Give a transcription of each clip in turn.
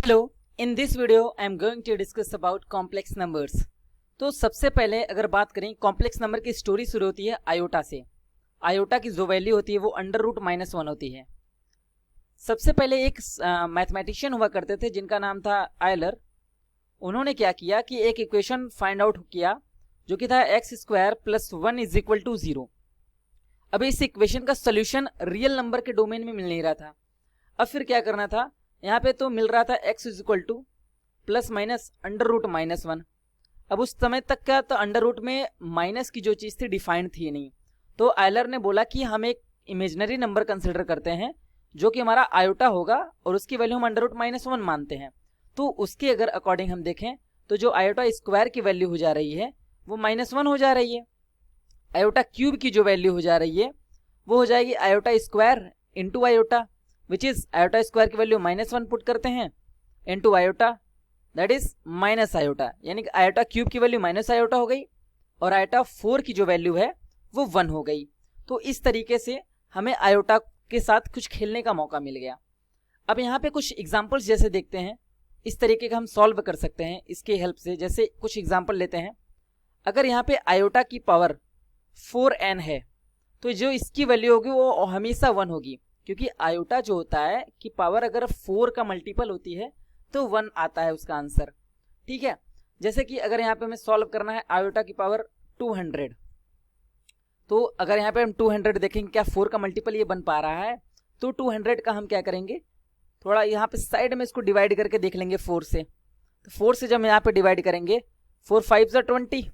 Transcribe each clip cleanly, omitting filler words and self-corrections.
Hello, in this video I am going to discuss about complex numbers. तो सबसे पहले अगर बात करें कॉम्प्लेक्स नंबर की स्टोरी शुरू होती है आयोटा से। आयोटा की जो वैल्यू होती है वो √-1 होती है। सबसे पहले एक मैथमेटिशियन हुआ करते थे जिनका नाम था आयलर। उन्होंने क्या किया कि एक इक्वेशन फाइंड आउट किया जो कि था x² + 1 = 0। अब इस इक्वेशन का सोल्यूशन रियल नंबर के डोमेन में मिल नहीं रहा था। अब फिर क्या करना था, यहाँ पे तो मिल रहा था x = ±√-1। अब उस समय तक का तो अंडर रूट में माइनस की जो चीज़ थी डिफाइंड थी नहीं, तो आयलर ने बोला कि हम एक इमेजिनरी नंबर कंसिडर करते हैं जो कि हमारा आयोटा होगा और उसकी वैल्यू हम √-1 मानते हैं। तो उसके अगर अकॉर्डिंग हम देखें तो जो आयोटा स्क्वायर की वैल्यू हो जा रही है वो -1 हो जा रही है। आयोटा क्यूब की जो वैल्यू हो जा रही है वो हो जाएगी iota square into iota, which is iota square की वैल्यू -1 पुट करते हैं into iota, that is minus iota, यानी कि आयोटा क्यूब की वैल्यू माइनस आयोटा हो गई और आयोटा 4 की जो वैल्यू है वो 1 हो गई। तो इस तरीके से हमें आयोटा के साथ कुछ खेलने का मौका मिल गया। अब यहाँ पे कुछ एग्जाम्पल्स जैसे देखते हैं, इस तरीके का हम सॉल्व कर सकते हैं इसके हेल्प से। जैसे कुछ एग्जाम्पल लेते हैं, अगर यहाँ पे आयोटा की पावर 4n है तो जो इसकी वैल्यू होगी वो हमेशा 1 होगी, क्योंकि आयोटा जो होता है कि पावर अगर 4 का मल्टीपल होती है तो 1 आता है उसका आंसर। ठीक है, जैसे कि अगर यहाँ पे हमें सॉल्व करना है आयोटा की पावर 200, तो अगर यहाँ पे हम 200 देखेंगे क्या 4 का मल्टीपल ये बन पा रहा है, तो 200 का हम क्या करेंगे, थोड़ा यहाँ पे साइड में इसको डिवाइड करके देख लेंगे 4 से। तो 4 से जब हम यहाँ पे डिवाइड करेंगे 4 5 ज़ा 20,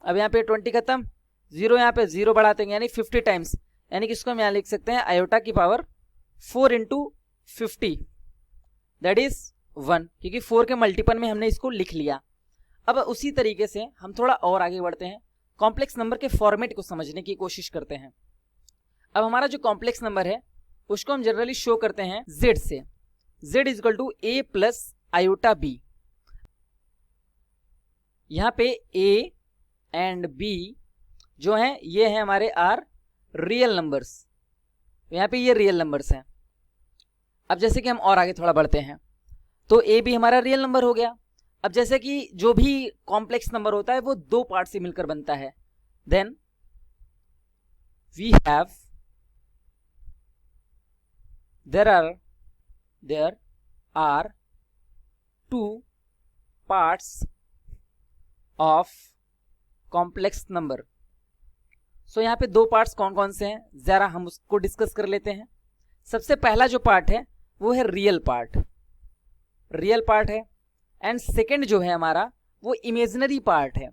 अब यहाँ पे 20 खत्म, 0 यहाँ पे 0 बढ़ाते हैं यानी 50 टाइम्स, यानी कि इसको हम यहाँ लिख सकते हैं आयोटा की पावर 4 × 50 दैट इज 1, क्योंकि 4 के मल्टीपल में हमने इसको लिख लिया। अब उसी तरीके से हम थोड़ा और आगे बढ़ते हैं, कॉम्प्लेक्स नंबर के फॉर्मेट को समझने की कोशिश करते हैं। अब हमारा जो कॉम्प्लेक्स नंबर है उसको हम जनरली शो करते हैं z से, z = a + आयोटा b। यहाँ पे a एंड b जो है ये है हमारे आर रियल नंबर्स, यहाँ पे ये रियल नंबर्स हैं। अब जैसे कि हम और आगे थोड़ा बढ़ते हैं तो ए भी हमारा रियल नंबर हो गया। अब जैसे कि जो भी कॉम्प्लेक्स नंबर होता है वो 2 पार्ट से मिलकर बनता है, then we have there are 2 parts of complex number. So यहाँ पे 2 पार्ट्स कौन कौन से हैं जरा हम उसको डिस्कस कर लेते हैं। सबसे पहला जो पार्ट है वो है रियल पार्ट है, एंड सेकंड जो है हमारा वो इमेजिनरी पार्ट है।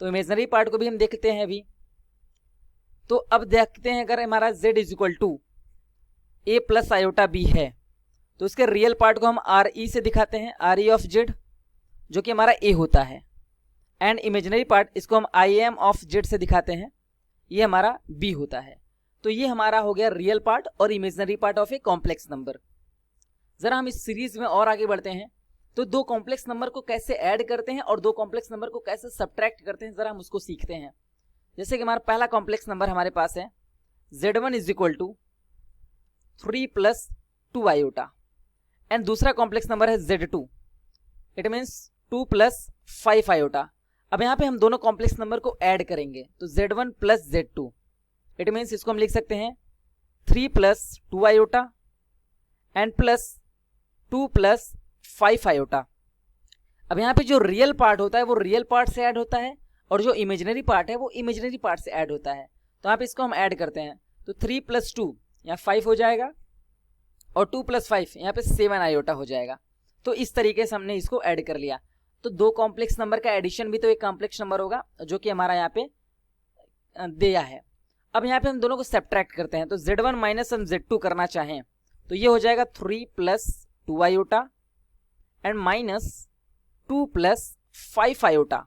तो इमेजिनरी पार्ट को भी हम देखते हैं अभी। तो अब देखते हैं अगर हमारा z = a + आयोटा b है तो उसके रियल पार्ट को हम re से दिखाते हैं, re ऑफ z जो कि हमारा a होता है, एंड इमेजिनरी पार्ट इसको हम im ऑफ z से दिखाते हैं, ये हमारा b होता है। तो ये हमारा हो गया रियल पार्ट और imaginary part of a complex number. जरा हम इस सीरीज में और आगे बढ़ते हैं, तो 2 कॉम्प्लेक्स नंबर को कैसे ऐड करते हैं और 2 कॉम्प्लेक्स नंबर को कैसे सब्ट्रैक्ट करते हैं जरा हम उसको सीखते हैं। जैसे कि हमारा पहला कॉम्प्लेक्स नंबर हमारे पास है z1 = 3 + 2 आयोटा, एंड दूसरा कॉम्प्लेक्स नंबर है z2, इट मीन्स 2 + 5 आयोटा। अब यहाँ पे हम दोनों कॉम्प्लेक्स नंबर को ऐड करेंगे तो z1 + z2, इट मीन्स इसको हम लिख सकते हैं 3 + 2 आयोटा एंड प्लस 2 + 5 आयोटा। अब यहाँ पे जो रियल पार्ट होता है वो रियल पार्ट से ऐड होता है और जो इमेजिनरी पार्ट है वो इमेजिनरी पार्ट से ऐड होता है। तो यहाँ पे इसको हम ऐड करते हैं तो 3 + 2 यहाँ 5 हो जाएगा और 2 + 5 यहाँ पे 7 आयोटा हो जाएगा। तो इस तरीके से हमने इसको ऐड कर लिया। तो 2 कॉम्प्लेक्स नंबर का एडिशन भी तो एक कॉम्प्लेक्स नंबर होगा जो कि हमारा यहाँ पे दिया है। अब यहाँ पे हम दोनों को सब्ट्रैक्ट करते हैं, तो z1 माइनस हम z2 करना चाहें तो ये हो जाएगा 3 + 2 आयोटा एंड -2 + 5 आयोटा।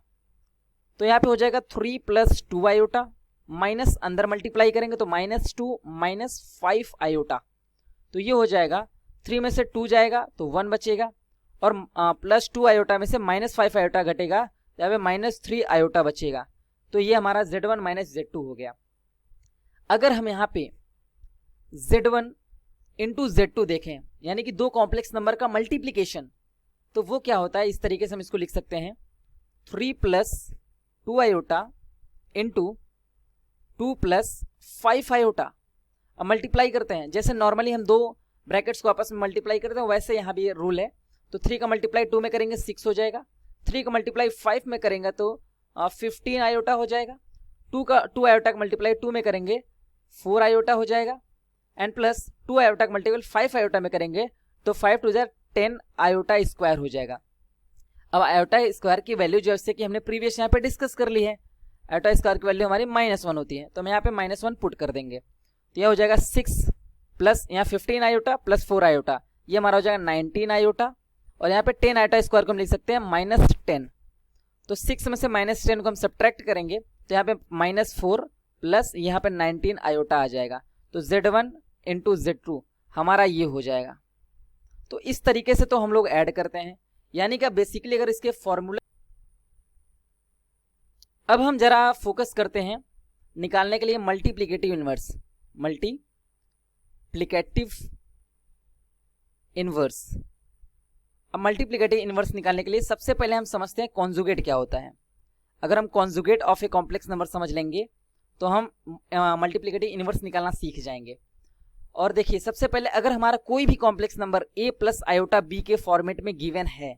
तो यहाँ पे हो जाएगा 3 + 2 आयोटा माइनस अंदर मल्टीप्लाई करेंगे तो -2 - 5 आयोटा। तो ये हो जाएगा 3 में से 2 जाएगा तो 1 बचेगा और +2 आयोटा में से -5 आयोटा घटेगा तो यहाँ पे -3 आयोटा बचेगा। तो ये हमारा z1 - z2 हो गया। अगर हम यहाँ पे z1 × z2 देखें यानी कि 2 कॉम्प्लेक्स नंबर का मल्टीप्लीकेशन, तो वो क्या होता है, इस तरीके से हम इसको लिख सकते हैं 3 plus 2 iota into 2 plus 5 iota. अब मल्टीप्लाई करते हैं, जैसे नॉर्मली हम दो ब्रैकेट्स को आपस में मल्टीप्लाई करते हैं वैसे यहाँ भी रूल है। तो 3 का मल्टीप्लाई 2 में करेंगे 6 हो जाएगा, 3 का मल्टीप्लाई 5 में करेंगे तो 15 आयोटा हो जाएगा, 2 आयोटा का मल्टीप्लाई 2 में करेंगे 4 आयोटा हो जाएगा, एंड प्लस 2 आयोटा का मल्टीप्लाई 5 आयोटा में करेंगे तो 5 टू 10 आयोटा स्क्वायर हो जाएगा। अब आयोटा स्क्वायर की वैल्यू जैसे कि हमने प्रीवियस यहाँ पे डिस्कस कर ली है, आयोटा स्क्वायर की वैल्यू हमारी -1 होती है, तो हम यहाँ पे -1 पुट कर देंगे। तो यह हो जाएगा 6 प्लस यहाँ 15 आयोटा प्लस 4 आयोटा, ये हमारा हो जाएगा 19 आयोटा, और यहाँ पे 10 आयोटा स्क्वायर को हम लिख सकते हैं -10। तो 6 में से -10 को हम सब्ट्रैक्ट करेंगे तो यहाँ पे -4 प्लस यहाँ पे 19 आयोटा आ जाएगा, तो Z1 इंटू Z2 हमारा ये हो जाएगा। तो इस तरीके से तो हम लोग ऐड करते हैं, यानी कि बेसिकली अगर इसके फॉर्मूला, अब हम जरा फोकस करते हैं निकालने के लिए मल्टीप्लिकेटिव इनवर्स, मल्टीप्लिकेटिव इनवर्स। अब मल्टीप्लिकेटिव इनवर्स निकालने के लिए सबसे पहले हम समझते हैं कॉन्जुगेट क्या होता है। अगर हम conjugate of a complex number समझ लेंगे तो हम मल्टीप्लिकेटिव इनवर्स निकालना सीख जाएंगे। और देखिए सबसे पहले अगर हमारा कोई भी complex number a plus iota b के फॉर्मेट में गिवन है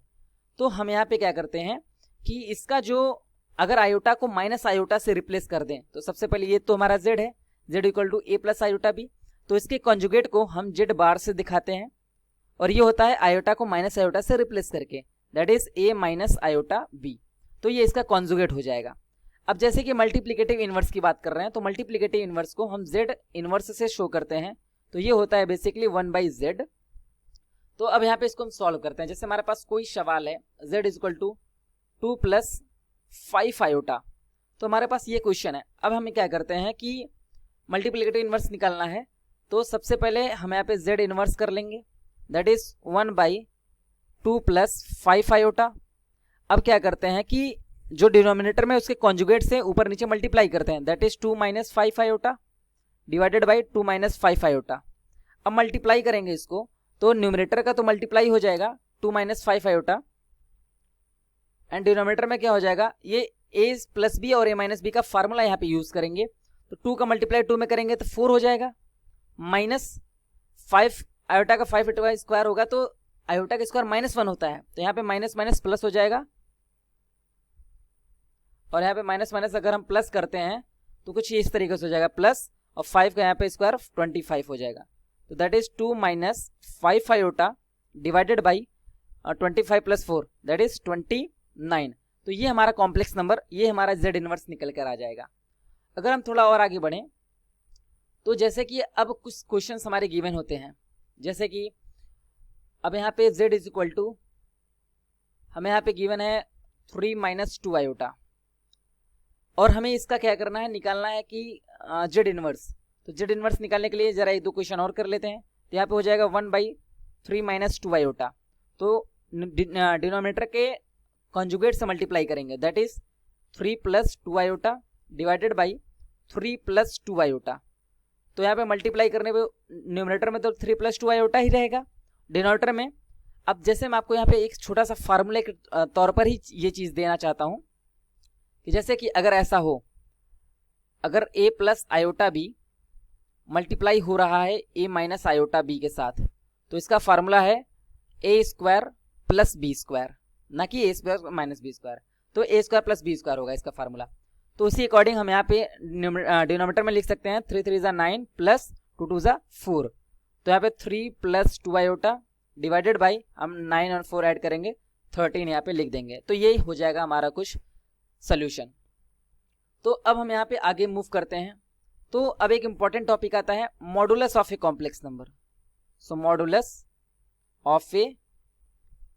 तो हम यहाँ पे क्या करते हैं कि इसका जो अगर आयोटा को माइनस आयोटा से रिप्लेस कर दें, तो सबसे पहले ये तो हमारा z है, z equal to a plus iota b, तो इसके कॉन्जुगेट को हम z बार से दिखाते हैं, और ये होता है आयोटा को माइनस आयोटा से रिप्लेस करके, that is a minus iota b, तो ये इसका कॉन्जुगेट हो जाएगा। अब जैसे कि मल्टीप्लिकेटिव इनवर्स की बात कर रहे हैं तो मल्टीप्लिकेटिव इनवर्स को हम z इनवर्स से शो करते हैं, तो ये होता है बेसिकली 1/z। तो अब यहाँ पे इसको हम सॉल्व करते हैं, जैसे हमारे पास कोई सवाल है z equal to 2 plus 5 iota, तो हमारे पास ये क्वेश्चन है। अब हमें क्या करते हैं कि मल्टीप्लिकेटिव इनवर्स निकालना है, तो सबसे पहले हम यहाँ पे z इनवर्स कर लेंगे, दैट इज 1/2 प्लस 5 आयोटा। अब क्या करते हैं कि जो डिनोमिनेटर में उसके कॉन्जुगेट से ऊपर नीचे मल्टीप्लाई करते हैं, that is 2 minus 5 iota divided by 2 minus 5 iota. अब मल्टीप्लाई करेंगे इसको तो न्यूमरेटर का तो मल्टीप्लाई हो जाएगा 2 माइनस 5 आयोटा, एंड डिनोमिनेटर में क्या हो जाएगा, ये a प्लस बी और a माइनस बी का फार्मूला यहाँ पे यूज करेंगे, तो 2 का मल्टीप्लाई 2 में करेंगे तो 4 हो जाएगा, माइनस 5 आयोटा का 5 स्क्वायर होगा तो आयोटा का स्क्वायर -1 होता है, तो यहाँ पे माइनस माइनस प्लस हो जाएगा, और यहाँ पे माइनस माइनस अगर हम प्लस करते हैं तो कुछ इस तरीके से हो जाएगा प्लस, और 5 का यहाँ पे स्क्वायर 25 हो जाएगा, तो that is 2 minus 5 iota divided by 25 plus 4 that is 29। तो ये हमारा कॉम्प्लेक्स नंबर, ये हमारा z इनवर्स निकल कर आ जाएगा। अगर हम थोड़ा और आगे बढ़ें तो जैसे कि अब कुछ क्वेश्चंस हमारे गिवन होते हैं, जैसे कि अब यहाँ पे z इज इक्वल टू हमें यहाँ पे गिवन है 3 माइनस 2 आयोटा, और हमें इसका क्या करना है, निकालना है कि z इनवर्स। तो z इनवर्स निकालने के लिए जरा एक दो क्वेश्चन और कर लेते हैं, तो यहाँ पे हो जाएगा 1/3 माइनस 2 आयोटा, तो डिनोमिनेटर के कॉन्जुगेट से मल्टीप्लाई करेंगे, that is 3 plus 2 iota divided by 3 plus 2 iota. तो यहाँ पे मल्टीप्लाई करने पे न्यूमरेटर में तो 3 प्लस 2 आयोटा ही रहेगा, डिनोमिनेटर में। अब जैसे मैं आपको यहाँ पे एक छोटा सा फार्मूले के तौर पर ही ये चीज़ देना चाहता हूँ कि जैसे कि अगर ऐसा हो, अगर a plus iota b multiply हो रहा है a माइनस आयोटा b के साथ, तो इसका फार्मूला है a square plus b square, ना कि a square minus b square, तो a square plus b square होगा इसका फार्मूला। तो उसी अकॉर्डिंग हम यहाँ पे डिनोमिनेटर में लिख सकते हैं 3 3 ज़ा 9 प्लस 2 2 ज़ा 4, तो यहाँ पे 3 प्लस 2 आयोटा डिवाइडेड बाई हम 9 और 4 ऐड करेंगे 13 यहाँ पे लिख देंगे, तो ये हो जाएगा हमारा कुछ सोल्यूशन। तो अब हम यहाँ पे आगे मूव करते हैं, तो अब एक इंपॉर्टेंट टॉपिक आता है modulus of a complex number. So modulus of a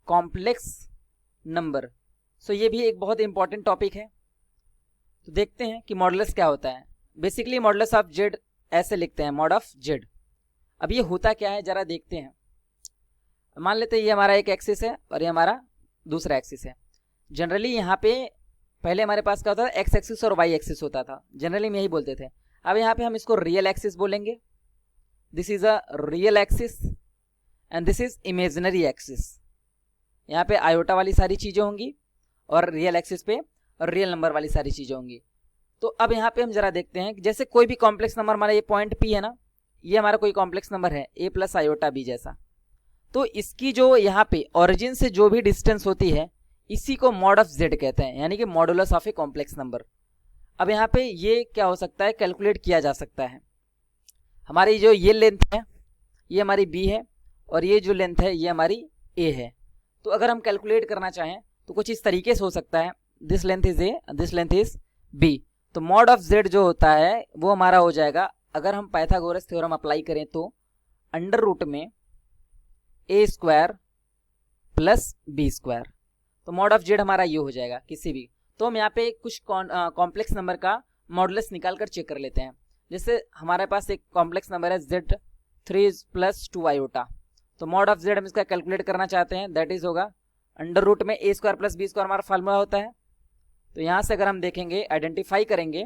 complex number, so ये भी एक बहुत इंपॉर्टेंट टॉपिक है। तो देखते हैं कि मॉडुलस क्या होता है। बेसिकली मॉडुलस ऑफ जेड ऐसे लिखते हैं, मॉड ऑफ जेड। अब ये होता क्या है जरा देखते हैं। मान लेते हैं ये हमारा एक एक्सिस है और ये हमारा दूसरा एक्सिस है। जनरली यहाँ पे पहले हमारे पास क्या होता था, एक्स एक्सिस और वाई एक्सिस होता था, जनरली हम यही बोलते थे। अब यहाँ पे हम इसको रियल एक्सिस बोलेंगे, this is a real axis and this is imaginary axis. यहाँ पे आयोटा वाली सारी चीज़ें होंगी और रियल एक्सिस पे रियल नंबर वाली सारी चीज़ें होंगी। तो अब यहाँ पे हम जरा देखते हैं कि जैसे कोई भी कॉम्प्लेक्स नंबर, हमारा ये पॉइंट P है ना, ये हमारा कोई कॉम्प्लेक्स नंबर है a प्लस आयोटा b जैसा, तो इसकी जो यहाँ पे ओरिजिन से जो भी डिस्टेंस होती है इसी को मॉड ऑफ z कहते हैं, यानी कि modulus of a complex number. अब यहाँ पे ये क्या हो सकता है, कैलकुलेट किया जा सकता है। हमारी जो ये लेंथ है ये हमारी b है और ये जो लेंथ है ये हमारी a है। तो अगर हम कैलकुलेट करना चाहें तो कुछ इस तरीके से हो सकता है, this length is a, this length is b। तो मॉड ऑफ z जो होता है वो हमारा हो जाएगा, अगर हम पाइथागोरस थ्योरम अप्लाई करें तो अंडर रूट में a square plus b square. तो मॉड ऑफ z हमारा ये हो जाएगा किसी भी। तो हम यहाँ पे कुछ कॉम्प्लेक्स नंबर का मॉडुलस निकाल कर चेक कर लेते हैं। जैसे हमारे पास एक कॉम्प्लेक्स नंबर है z3 प्लस 2 आयोटा, तो मॉड ऑफ z हम इसका कैलकुलेट करना चाहते हैं, दैट इज होगा अंडर रूट में a square plus b square हमारा फार्मूला होता है। तो यहाँ से अगर हम देखेंगे, आइडेंटिफाई करेंगे,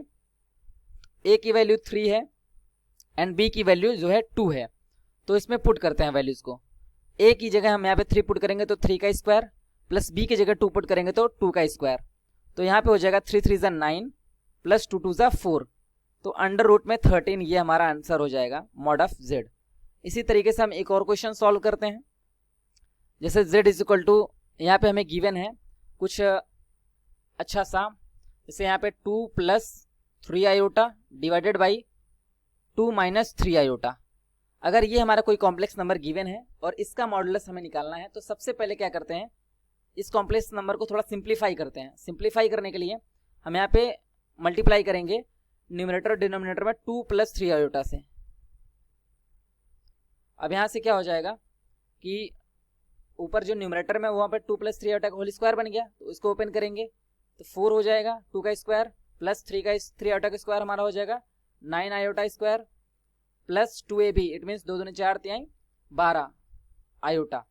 a की वैल्यू 3 है एंड b की वैल्यू जो है 2 है, तो इसमें पुट करते हैं वैल्यूज को। a की जगह हम यहाँ पे 3 पुट करेंगे तो 3 का स्क्वायर, प्लस b की जगह 2 पुट करेंगे तो 2 का स्क्वायर। तो यहाँ पे हो जाएगा 3 3 ज़ा 9 प्लस 2 2 ज़ा 4, तो अंडर रूट में 13 ये हमारा आंसर हो जाएगा मॉड ऑफ z। इसी तरीके से हम एक और क्वेश्चन सॉल्व करते हैं। जैसे z इज इक्वल टू, यहाँ पे हमें गिवन है कुछ अच्छा सा, जैसे यहाँ पे 2 plus 3 iota divided by 2 minus 3 iota. अगर ये हमारा कोई कॉम्प्लेक्स नंबर गिवन है और इसका मॉडुलस हमें निकालना है, तो सबसे पहले क्या करते हैं, इस कॉम्प्लेक्स नंबर को थोड़ा सिंप्लीफाई करते हैं। सिंप्लीफाई करने के लिए हम यहाँ पे मल्टीप्लाई करेंगे न्यूमरेटर और डिनोमिनेटर में 2 प्लस 3 आयोटा से। अब यहाँ से क्या हो जाएगा कि ऊपर जो न्यूमरेटर में वहाँ पे 2 प्लस 3 आयोटा का होल स्क्वायर बन गया, तो इसको ओपन करेंगे तो 4 हो जाएगा, 2 का स्क्वायर प्लस 3 आयोटा का स्क्वायर हमारा हो जाएगा 9 iota square plus 2ab, it means 2 दूनी 4 3 12 आयोटा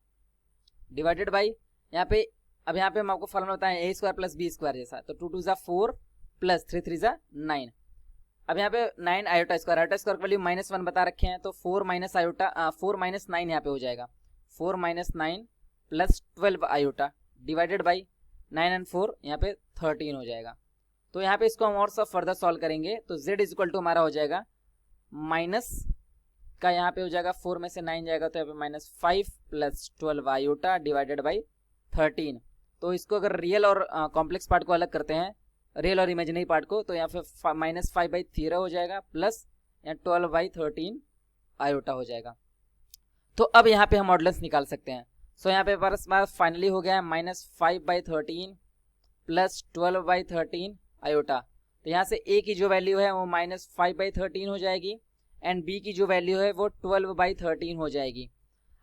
डिवाइडेड बाई, यहाँ पे अब यहाँ पे हम आपको फॉर्मूला बताएं a square plus b square जैसा, तो 2 2 ज़ा 4 प्लस 3 3 ज़ा 9। अब यहाँ पे 9 आयोटा स्क्वायर की वैल्यू -1 बता रखे हैं, तो 4 माइनस 9 यहाँ पे हो जाएगा 4 minus 9 plus 12 iota divided by 9 and 4 यहाँ पे 13 हो जाएगा। तो यहाँ पे इसको हम और सब फर्दर सॉल्व करेंगे तो z इज इक्वल टू हमारा हो जाएगा माइनस का, यहाँ पे हो जाएगा 4 में से 9 जाएगा तो यहाँ पे -5 प्लस 12 आयोटा डिवाइडेड बाई 13। तो इसको अगर रियल और कॉम्प्लेक्स पार्ट को अलग करते हैं, रियल और इमेजिनरी पार्ट को, तो यहाँ पे -5/13 हो जाएगा प्लस यहाँ 12/13 आयोटा हो जाएगा। तो अब यहाँ पे हम मॉडुलस निकाल सकते हैं। सो यहाँ पे पास फाइनली हो गया है -5/13 प्लस 12/13 आयोटा। तो यहाँ से a की जो वैल्यू है वो -5/13 हो जाएगी एंड b की जो वैल्यू है वो 12/13 हो जाएगी।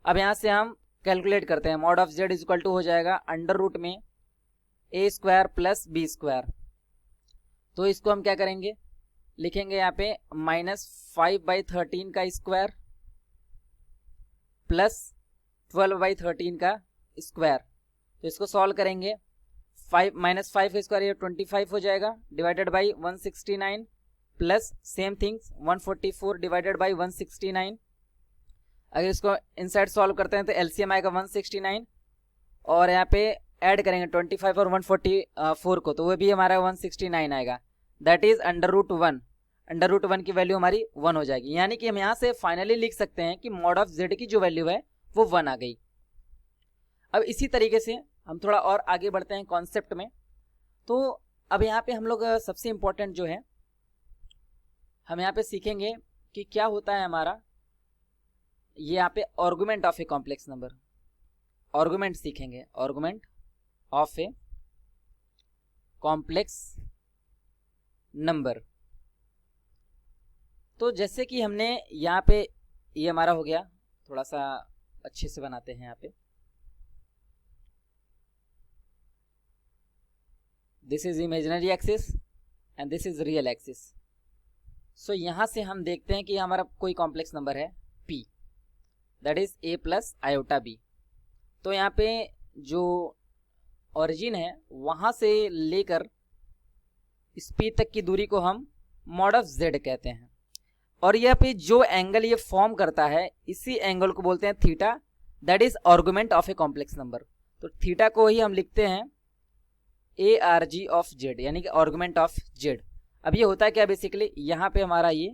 अब यहाँ से हम कैलकुलेट करते हैं, mod of z is equal to हो जाएगा अंडर रूट में a square plus b square. तो इसको हम क्या करेंगे, लिखेंगे यहाँ पे -5/13 का स्क्वायर प्लस 12/13 का स्क्वायर। तो इसको सॉल्व करेंगे, -5 का स्क्वायर ये 25 हो जाएगा divided by 169 plus same things 144 divided by 169। अगर इसको इनसाइड सॉल्व करते हैं तो एलसीएम आएगा 169 और यहाँ पे ऐड करेंगे 25 और 144 को, तो वो भी हमारा 169 आएगा, that is under root 1। Under root 1 की वैल्यू हमारी 1 हो जाएगी, यानी कि हम यहाँ से फाइनली लिख सकते हैं कि मॉड ऑफ z की जो वैल्यू है वो 1 आ गई। अब इसी तरीके से हम थोड़ा और आगे बढ़ते हैं कॉन्सेप्ट में। तो अब यहाँ पे हम लोग सबसे इम्पोर्टेंट जो है हम यहाँ पे सीखेंगे कि क्या होता है हमारा ये यहाँ पे argument of a complex number. Argument सीखेंगे, argument of a complex number. तो जैसे कि हमने यहाँ पे ये हमारा हो गया, थोड़ा सा अच्छे से बनाते हैं यहाँ पे, this is imaginary axis and this is real axis. So यहाँ से हम देखते हैं कि हमारा कोई कॉम्प्लेक्स नंबर है p, that is a plus iota b। तो यहाँ पे जो ओरिजिन है वहाँ से लेकर इस p तक की दूरी को हम मॉड ऑफ z कहते हैं, और यह पे जो एंगल ये फॉर्म करता है इसी एंगल को बोलते हैं theta, that is argument of a complex number. तो थीटा को ही हम लिखते हैं ARG ऑफ जेड, यानी कि आर्गुमेंट ऑफ जेड। अब ये होता है क्या, बेसिकली यहाँ पे हमारा ये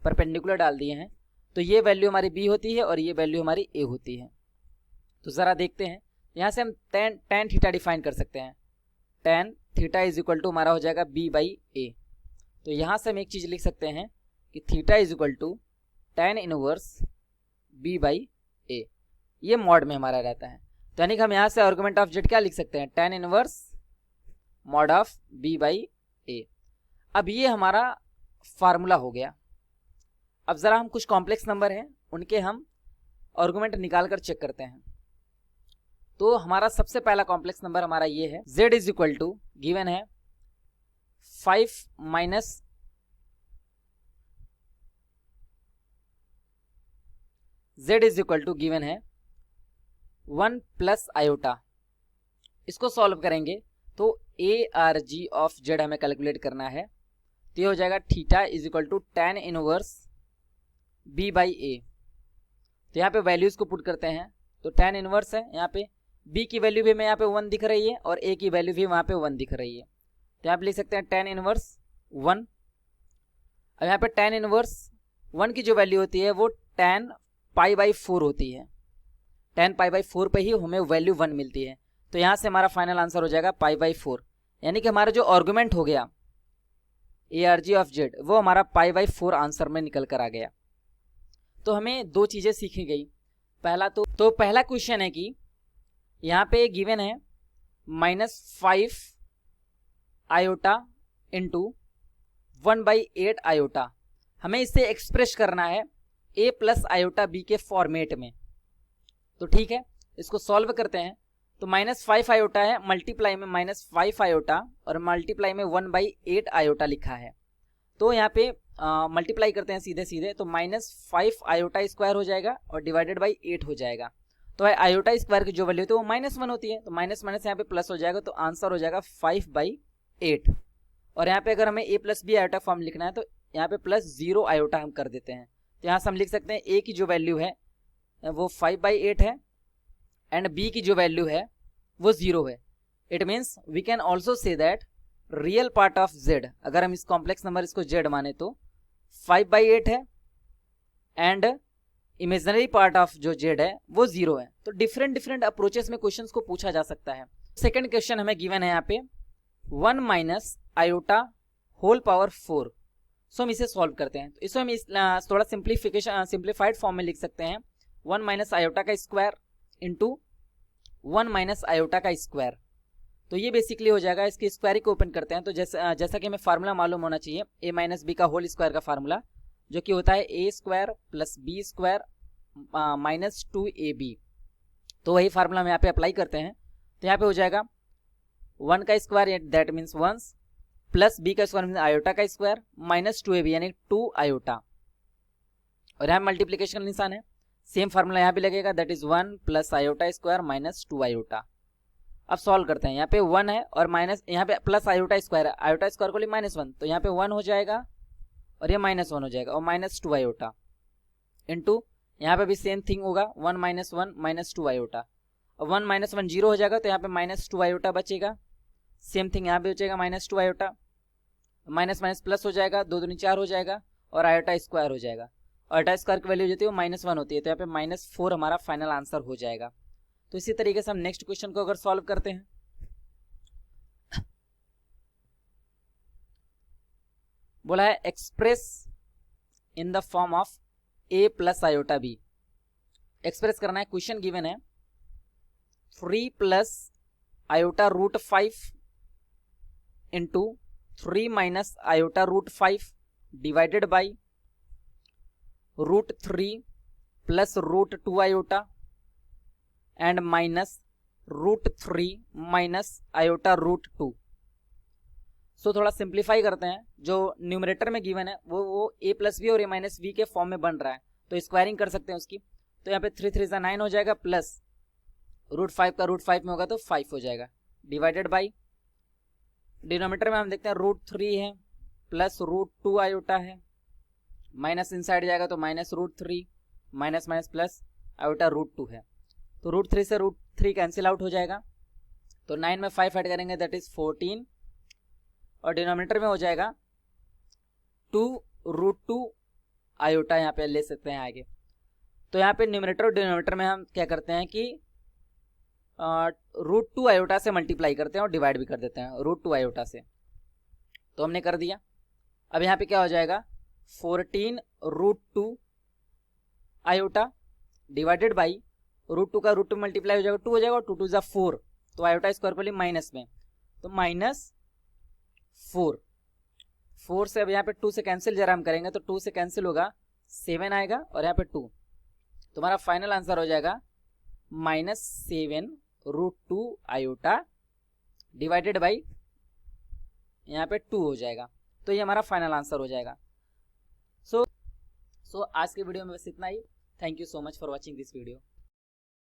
परपेंडिकुलर डाल दिए हैं, तो ये वैल्यू हमारी B होती है और ये वैल्यू हमारी A होती है। तो ज़रा देखते हैं, यहाँ से हम tan थीटा डिफाइन कर सकते हैं। tan theta is equal to हमारा हो जाएगा B/A। तो यहाँ से हम एक चीज़ लिख सकते हैं कि theta is equal to tan inverse B/A, ये मॉड में हमारा रहता है। तो यानी कि हम यहाँ से आर्गुमेंट ऑफ जेड क्या लिख सकते हैं, tan inverse mod of B/A। अब ये हमारा फार्मूला हो गया। अब ज़रा हम कुछ कॉम्प्लेक्स नंबर हैं उनके हम आर्गुमेंट निकाल कर चेक करते हैं। तो हमारा सबसे पहला कॉम्प्लेक्स नंबर हमारा ये है, z is equal to given है 5 minus z is equal to given है 1 प्लस आयोटा। इसको सॉल्व करेंगे तो ARG ऑफ जेड हमें कैलकुलेट करना है। तो ये हो जाएगा theta is equal to tan inverse B/A। तो यहाँ पे वैल्यूज को पुट करते हैं, तो tan इनवर्स है, यहाँ पे B की वैल्यू भी हमें यहाँ पे 1 दिख रही है और A की वैल्यू भी वहाँ पे 1 दिख रही है। तो यहाँ पे लिख सकते हैं tan इनवर्स 1। अब यहाँ पे tan इनवर्स 1 की जो वैल्यू होती है वो tan π/4 होती है। tan π/4 पे ही हमें वैल्यू 1 मिलती है। तो यहाँ से हमारा फाइनल आंसर हो जाएगा π/4, यानी कि हमारा जो आर्गुमेंट हो गया ARG ऑफ जेड वो हमारा π/4 आंसर में निकल कर आ गया। तो हमें दो चीज़ें सीखी गई। पहला तो पहला क्वेश्चन है कि यहाँ पे गिवन है -5 आयोटा इंटू 1/8 आयोटा। हमें इसे एक्सप्रेस करना है A प्लस आयोटा B के फॉर्मेट में। तो ठीक है, इसको सॉल्व करते हैं। तो -5 आयोटा है, मल्टीप्लाई में -5 आयोटा और मल्टीप्लाई में 1/8 आयोटा लिखा है। तो यहाँ पे मल्टीप्लाई करते हैं सीधे सीधे, तो -5 आयोटा स्क्वायर हो जाएगा और डिवाइडेड बाई 8 हो जाएगा। तो आयोटा स्क्वायर की जो वैल्यू होती है वो -1 होती है, तो माइनस माइनस यहाँ पे प्लस हो जाएगा, तो आंसर हो जाएगा 5/8। और यहाँ पे अगर हमें A plus B iota form लिखना है तो यहाँ पे +0 आयोटा हम कर देते हैं। तो यहाँ से हम लिख सकते हैं A की जो वैल्यू है वो 5/8 है एंड B की जो वैल्यू है वो 0 है। It means we can also say that real part of Z, अगर हम इस कॉम्प्लेक्स नंबर इसको Z माने तो 5/8 है एंड इमेजिनरी पार्ट ऑफ जो Z है वो 0 है। तो डिफरेंट अप्रोचेस में क्वेश्चंस को पूछा जा सकता है। सेकंड क्वेश्चन हमें गिवन है यहाँ पे 1 माइनस आयोटा होल पावर 4। सो हम इसे सॉल्व करते हैं। तो इसको हम थोड़ा सिंप्लीफाइड फॉर्म में लिख सकते हैं 1 माइनस आयोटा का स्क्वायर इंटू 1 माइनस आयोटा का स्क्वायर। तो ये बेसिकली हो जाएगा, इसकी स्क्वायर को ओपन करते हैं। तो जैसा कि हमें फार्मूला मालूम होना चाहिए A माइनस बी का होल स्क्वायर का फार्मूला, जो कि होता है A square plus B square minus 2AB। तो वही फार्मूला हम यहाँ पे अप्लाई करते हैं। तो यहाँ पे हो जाएगा 1 का square that means 1 plus B का स्क्वायर मीन्स आयोटा का स्क्वायर माइनस 2AB यानी 2 आयोटा। और यहाँ मल्टीप्लीकेशन निशान है, सेम फार्मूला यहाँ भी लगेगा, that is 1 plus iota square minus 2 iota. अब सॉल्व करते हैं। यहाँ पे 1 है और माइनस, यहाँ पे प्लस आयोटा स्क्वायर है, आयोटा स्क्वायर को लिए -1, तो यहाँ पे 1 हो जाएगा और ये -1 हो जाएगा और माइनस 2 आयोटा इंटू यहाँ पे भी सेम थिंग होगा 1 माइनस 1 माइनस 2 आयोटा। और 1 माइनस 1 0 हो जाएगा, तो यहाँ पे -2 आयोटा बचेगा। सेम थिंग यहाँ पे बचेगा -2 आयोटा, माइनस माइनस प्लस हो जाएगा, 2 दूनी 4 हो जाएगा और आयोटा स्क्वायर हो जाएगा। आयोटा स्क्वायर की वैल्यू जो होती है वो -1 होती है, तो यहाँ पे -4 हमारा फाइनल आंसर हो जाएगा। तो इसी तरीके से हम नेक्स्ट क्वेश्चन को अगर सॉल्व करते हैं, बोला है express in the form of A plus iota B। Express करना है, क्वेश्चन गिवन है 3 plus iota root 5 into 3 minus iota root 5 divided by √3 plus √2 iota and minus √3 minus iota √2। So थोड़ा सिंप्लीफाई करते हैं। जो न्यूमरेटर में गिवन है वो A प्लस बी और A माइनस बी के फॉर्म में बन रहा है, तो स्क्वायरिंग कर सकते हैं उसकी। तो यहाँ पे 3 3 9 हो जाएगा, प्लस √5 का √5 में होगा तो 5 हो जाएगा, डिवाइडेड बाई डिनोमिनेटर में हम देखते हैं √3 है प्लस √2 आयोटा है, माइनस इनसाइड जाएगा तो minus √3 minus minus plus iota √2 है। तो √3 से 3 कैंसिल आउट हो जाएगा, तो 9 में 5 ऐड करेंगे दैट इज 14, और डिनोमिनेटर में हो जाएगा 2√2 आयोटा, यहाँ पे ले सकते हैं आगे। तो यहाँ पे न्यूमरेटर और डिनोमिनेटर में हम क्या करते हैं कि √2 आयोटा से मल्टीप्लाई करते हैं और डिवाइड भी कर देते हैं √2 आयोटा से। तो हमने कर दिया। अब यहाँ पे क्या हो जाएगा 14√2 आयोटा डिवाइडेड बाई √2 का √2 मल्टीप्लाई हो जाएगा 2 हो जाएगा, और 2 2 जा 4, तो आयोटा स्क्वायर पर माइनस में, तो -4 से अब यहाँ पे 2 से कैंसिल जरा हम करेंगे तो 2 से कैंसिल होगा 7 आएगा, और यहाँ पे 2, तुम्हारा फाइनल आंसर हो जाएगा -7√2 आयोटा डिवाइडेड बाई यहाँ पे 2 हो जाएगा। तो ये हमारा फाइनल आंसर हो जाएगा। सो आज के वीडियो में बस इतना ही। Thank you so much for watching this video.